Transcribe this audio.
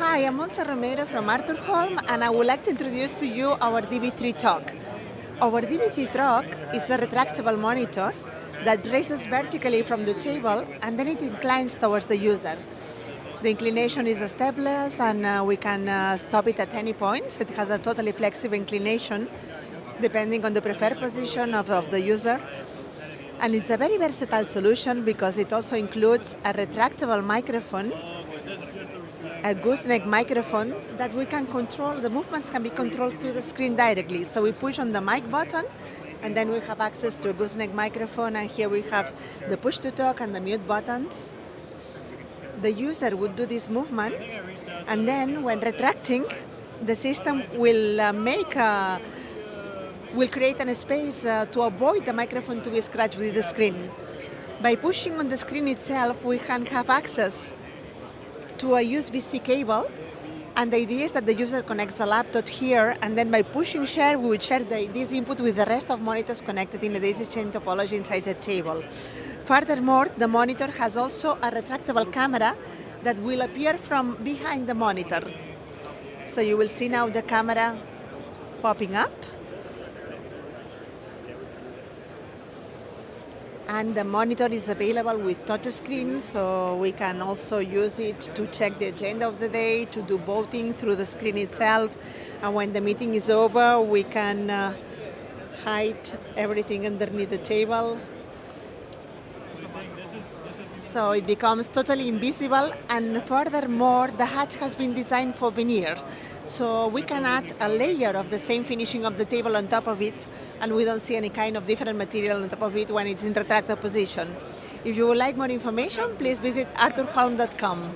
Hi, I'm Monza Romero from Holm, and I would like to introduce to you our DB3 talk. Our DB3 talk is a retractable monitor that raises vertically from the table and then it inclines towards the user. The inclination is stepless and we can stop it at any point, so it has a totally flexible inclination depending on the preferred position of the user. And it's a very versatile solution because it also includes a retractable microphone, a gooseneck microphone that we can control. The movements can be controlled through the screen directly. So we push on the mic button and then we have access to a gooseneck microphone, and here we have the push to talk and the mute buttons. The user would do this movement, and then when retracting, the system will will create a space to avoid the microphone to be scratched with the screen. By pushing on the screen itself, we can have access to a USB-C cable, and the idea is that the user connects the laptop here, and then by pushing share, we would share this input with the rest of monitors connected in a daisy chain topology inside the table. Furthermore, the monitor has also a retractable camera that will appear from behind the monitor. So you will see now the camera popping up. And the monitor is available with touch screen, so we can also use it to check the agenda of the day, to do voting through the screen itself. And when the meeting is over, we can hide everything underneath the table. So it becomes totally invisible, and furthermore, the hatch has been designed for veneer. So we can add a layer of the same finishing of the table on top of it, and we don't see any kind of different material on top of it when it's in retractable position. If you would like more information, please visit arthurholm.com.